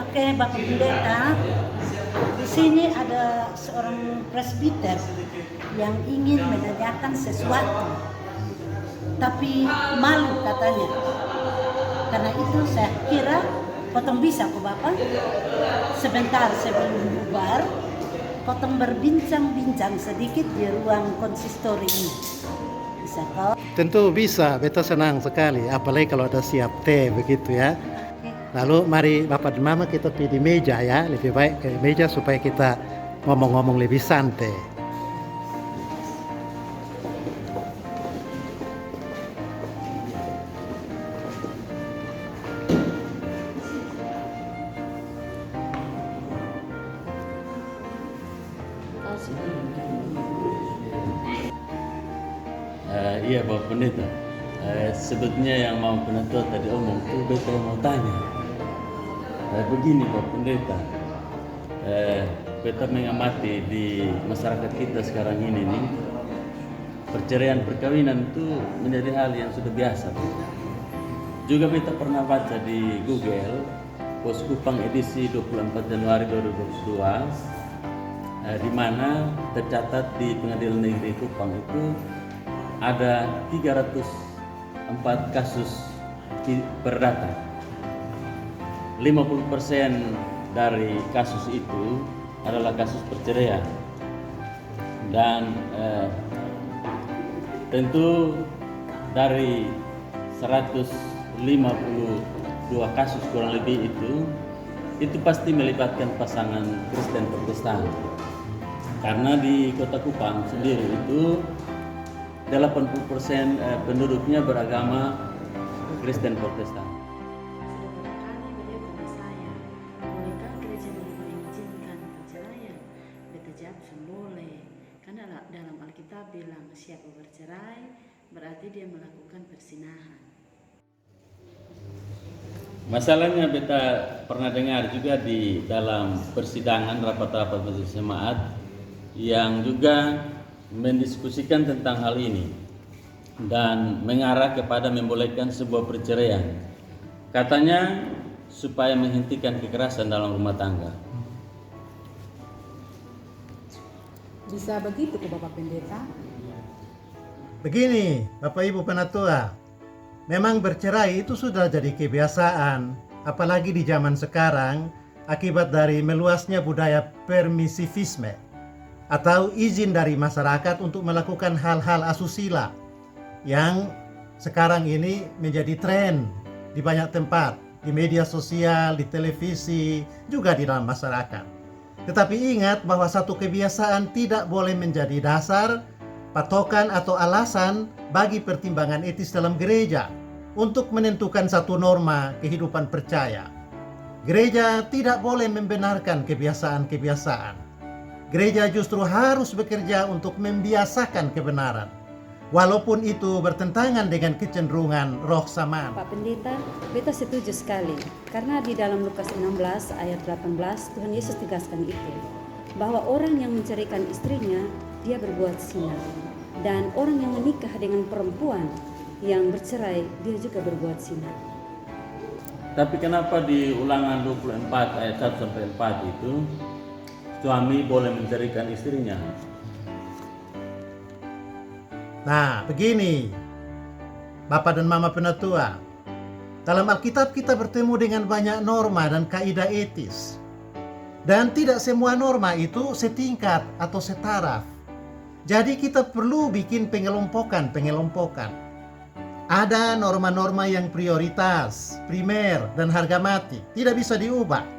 Oke, Bapak Pendeta, di sini ada seorang presbiter yang ingin menanyakan sesuatu, tapi malu katanya. Karena itu saya kira potong bisa kok Bapak, sebentar sebelum bubar, potong berbincang-bincang sedikit di ruang konsistori ini. Bisa kok? Tentu bisa, beta senang sekali, apalagi kalau ada siap teh begitu ya. Oke. Lalu mari Bapak dan Mama kita pergi di meja ya, lebih baik ke meja supaya kita ngomong-ngomong lebih santai. Iya Bapak Pendeta, sebetulnya yang mau Pendeta tadi omong itu beta mau tanya. Begini Bapak Pendeta, beta mengamati di masyarakat kita sekarang ini nih, perceraian perkawinan itu menjadi hal yang sudah biasa. Juga beta pernah baca di Google, Pos Kupang edisi 24 Januari 2022, di mana tercatat di Pengadilan Negeri Kupang itu ada 304 kasus perdata. 50% dari kasus itu adalah kasus perceraian. Dan tentu dari 152 kasus kurang lebih itu pasti melibatkan pasangan Kristen Protestan. Karena di Kota Kupang sendiri itu 80% penduduknya beragama Kristen Protestan. Sudah berapa kali beliau tanya saya, bolehkah gereja mengizinkan perceraian? Beta jawab boleh, karena dalam Alkitab bilang siapa bercerai berarti dia melakukan persinahan. Masalahnya beta pernah dengar juga di dalam persidangan rapat-rapat majelis jemaat yang juga mendiskusikan tentang hal ini dan mengarah kepada membolehkan sebuah perceraian. Katanya supaya menghentikan kekerasan dalam rumah tangga. Bisa begitu ke Bapak Pendeta? Begini, Bapak Ibu Penatua, memang bercerai itu sudah jadi kebiasaan, apalagi di zaman sekarang akibat dari meluasnya budaya permisivisme atau izin dari masyarakat untuk melakukan hal-hal asusila yang sekarang ini menjadi tren di banyak tempat, di media sosial, di televisi, juga di dalam masyarakat. Tetapi ingat bahwa satu kebiasaan tidak boleh menjadi dasar, patokan atau alasan bagi pertimbangan etis dalam gereja untuk menentukan satu norma kehidupan percaya. Gereja tidak boleh membenarkan kebiasaan-kebiasaan. Gereja justru harus bekerja untuk membiasakan kebenaran, walaupun itu bertentangan dengan kecenderungan roh samaan. Pak Pendeta, beta setuju sekali, karena di dalam Lukas 16 ayat 18 Tuhan Yesus tegaskan itu, bahwa orang yang menceraikan istrinya, dia berbuat zina, dan orang yang menikah dengan perempuan yang bercerai, dia juga berbuat zina. Tapi kenapa di Ulangan 24 ayat 1 sampai 4 itu suami boleh menceraikan istrinya? Nah, begini, Bapak dan Mama Penatua, dalam Alkitab kita bertemu dengan banyak norma dan kaidah etis. Dan tidak semua norma itu setingkat atau setaraf. Jadi kita perlu bikin pengelompokan. Ada norma-norma yang prioritas, primer, dan harga mati, tidak bisa diubah.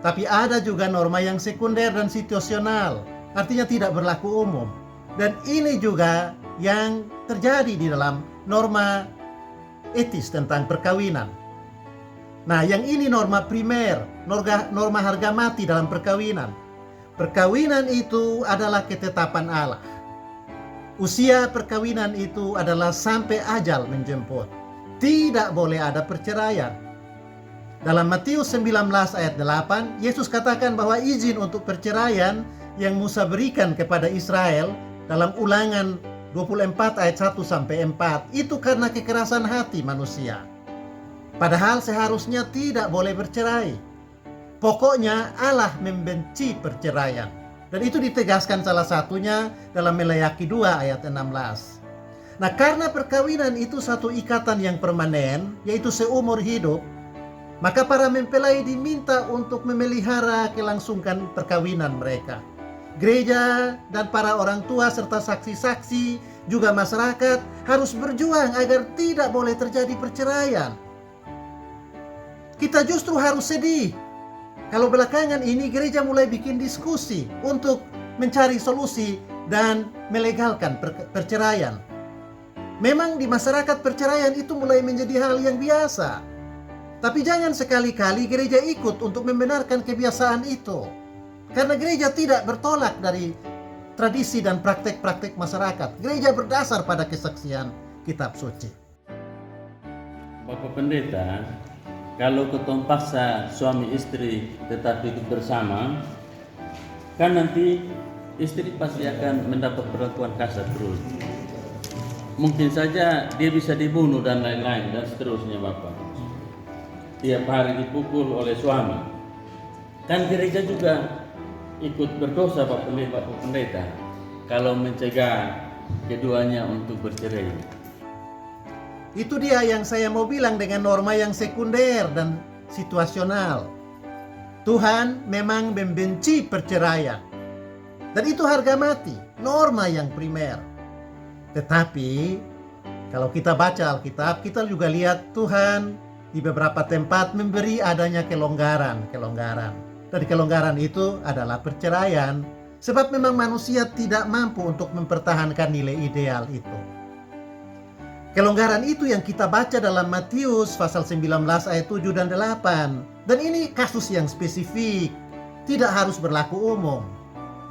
Tapi ada juga norma yang sekunder dan situasional, artinya tidak berlaku umum. Dan ini juga yang terjadi di dalam norma etis tentang perkawinan. Nah, yang ini norma primer, norma harga mati dalam perkawinan. Perkawinan itu adalah ketetapan Allah. Usia perkawinan itu adalah sampai ajal menjemput. Tidak boleh ada perceraian. Dalam Matius 19 ayat 8, Yesus katakan bahwa izin untuk perceraian yang Musa berikan kepada Israel dalam Ulangan 24 ayat 1 sampai 4 itu karena kekerasan hati manusia. Padahal seharusnya tidak boleh bercerai. Pokoknya Allah membenci perceraian. Dan itu ditegaskan salah satunya dalam Meleakhi 2 ayat 16. Nah, karena perkawinan itu satu ikatan yang permanen, yaitu seumur hidup, maka para mempelai diminta untuk memelihara kelangsungan perkawinan mereka. Gereja dan para orang tua serta saksi-saksi, juga masyarakat harus berjuang agar tidak boleh terjadi perceraian. Kita justru harus sedih kalau belakangan ini gereja mulai bikin diskusi untuk mencari solusi dan melegalkan perceraian. Memang di masyarakat perceraian itu mulai menjadi hal yang biasa. Tapi jangan sekali-kali gereja ikut untuk membenarkan kebiasaan itu. Karena gereja tidak bertolak dari tradisi dan praktek-praktek masyarakat. Gereja berdasar pada kesaksian kitab suci. Bapak Pendeta, kalau ketong paksa suami istri tetap hidup bersama, kan nanti istri pasti akan mendapat perlakuan kasar terus. Mungkin saja dia bisa dibunuh dan lain-lain dan seterusnya, Bapak. Tiap hari dipukul oleh suami. Kan gereja juga ikut berdosa, Bapak Pendeta, kalau mencegah keduanya untuk bercerai. Itu dia yang saya mau bilang dengan norma yang sekunder dan situasional. Tuhan memang membenci perceraian. Dan itu harga mati, norma yang primer. Tetapi kalau kita baca Alkitab, kita juga lihat Tuhan di beberapa tempat memberi adanya kelonggaran. Dan kelonggaran itu adalah perceraian. Sebab memang manusia tidak mampu untuk mempertahankan nilai ideal itu. Kelonggaran itu yang kita baca dalam Matius pasal 19 ayat 7 dan 8. Dan ini kasus yang spesifik, tidak harus berlaku umum.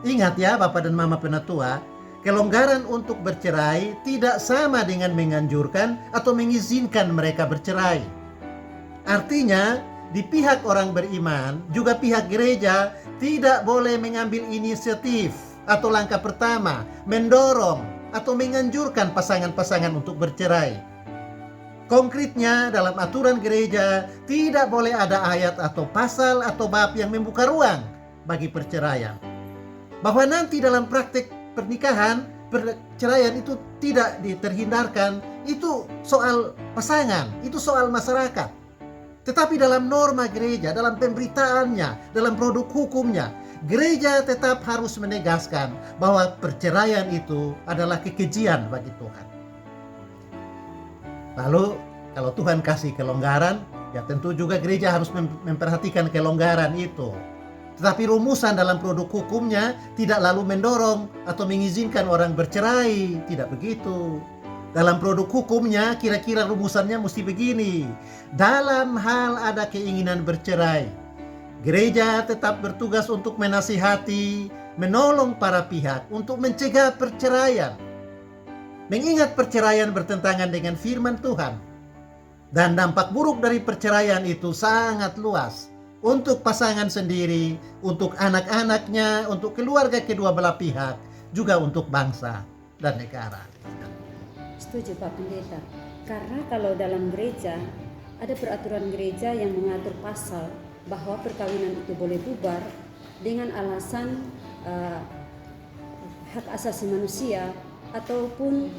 Ingat ya Bapak dan Mama Penatua, kelonggaran untuk bercerai tidak sama dengan menganjurkan atau mengizinkan mereka bercerai. Artinya, di pihak orang beriman, juga pihak gereja tidak boleh mengambil inisiatif atau langkah pertama, mendorong atau menganjurkan pasangan-pasangan untuk bercerai. Konkretnya dalam aturan gereja tidak boleh ada ayat atau pasal atau bab yang membuka ruang bagi perceraian. Bahwa nanti dalam praktek pernikahan, perceraian itu tidak terhindarkan, itu soal pasangan, itu soal masyarakat. Tetapi dalam norma gereja, dalam pemberitaannya, dalam produk hukumnya, gereja tetap harus menegaskan bahwa perceraian itu adalah kekejian bagi Tuhan. Lalu kalau Tuhan kasih kelonggaran, ya tentu juga gereja harus memperhatikan kelonggaran itu. Tetapi rumusan dalam produk hukumnya tidak lalu mendorong atau mengizinkan orang bercerai, tidak begitu. Dalam produk hukumnya kira-kira rumusannya mesti begini. Dalam hal ada keinginan bercerai, gereja tetap bertugas untuk menasihati, menolong para pihak untuk mencegah perceraian. Mengingat perceraian bertentangan dengan firman Tuhan. Dan dampak buruk dari perceraian itu sangat luas. Untuk pasangan sendiri, untuk anak-anaknya, untuk keluarga kedua belah pihak, juga untuk bangsa dan negara. Setuju Pak Pendeta. Karena kalau dalam gereja, ada peraturan gereja yang mengatur pasal bahwa perkawinan itu boleh bubar dengan alasan hak asasi manusia ataupun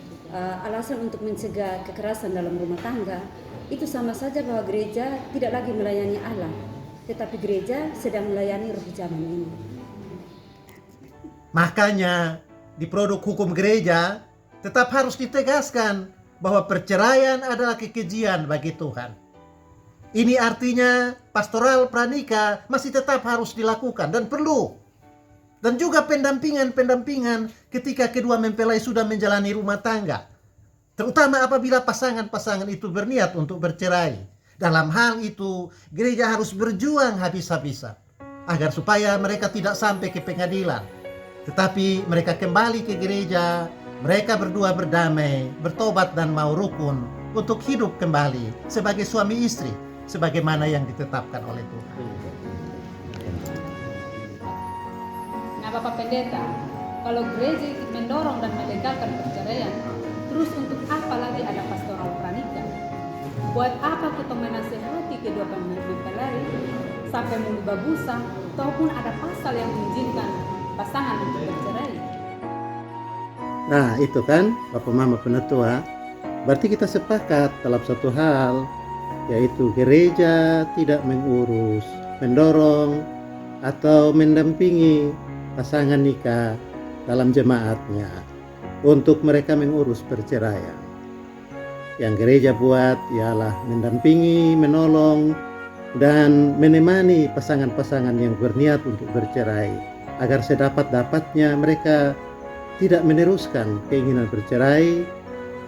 alasan untuk mencegah kekerasan dalam rumah tangga. Itu sama saja bahwa gereja tidak lagi melayani Allah, tetapi gereja sedang melayani roh zaman ini. Makanya di produk hukum gereja tetap harus ditegaskan bahwa perceraian adalah kekejian bagi Tuhan. Ini artinya pastoral pranikah masih tetap harus dilakukan dan perlu. Dan juga pendampingan ketika kedua mempelai sudah menjalani rumah tangga. Terutama apabila pasangan-pasangan itu berniat untuk bercerai. Dalam hal itu, gereja harus berjuang habis-habisan agar supaya mereka tidak sampai ke pengadilan. Tetapi mereka kembali ke gereja, mereka berdua berdamai, bertobat dan mau rukun untuk hidup kembali sebagai suami istri, sebagaimana yang ditetapkan oleh Tuhan. Nah Bapak Pendeta, kalau gereja mendorong dan melegalkan perceraian, terus untuk apa lagi ada pastoral pranikah? Buat apa kita menasehati kedua mempelai sampai mengubah busa, ataupun ada pasal yang mengizinkan pasangan untuk bercerai. Nah itu kan Bapak Mama Penatua, berarti kita sepakat dalam satu hal, yaitu gereja tidak mengurus, mendorong, atau mendampingi pasangan nikah dalam jemaatnya untuk mereka mengurus perceraian. Yang gereja buat ialah mendampingi, menolong, dan menemani pasangan-pasangan yang berniat untuk bercerai agar sedapat-dapatnya mereka tidak meneruskan keinginan bercerai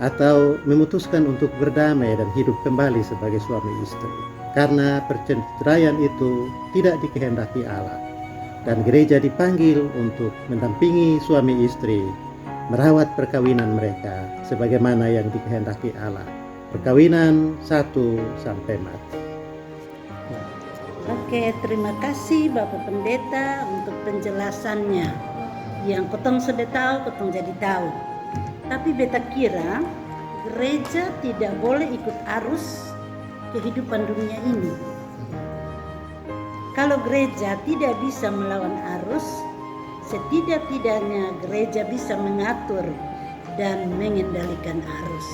atau memutuskan untuk berdamai dan hidup kembali sebagai suami istri. Karena perceraian itu tidak dikehendaki Allah, dan gereja dipanggil untuk mendampingi suami istri merawat perkawinan mereka sebagaimana yang dikehendaki Allah. Perkawinan 1 sampai mati. Oke, terima kasih Bapak Pendeta untuk penjelasannya. Yang kotong sudah tahu, kotong jadi tahu. Tapi beta kira gereja tidak boleh ikut arus kehidupan dunia ini. Kalau gereja tidak bisa melawan arus, setidak-tidaknya gereja bisa mengatur dan mengendalikan arus.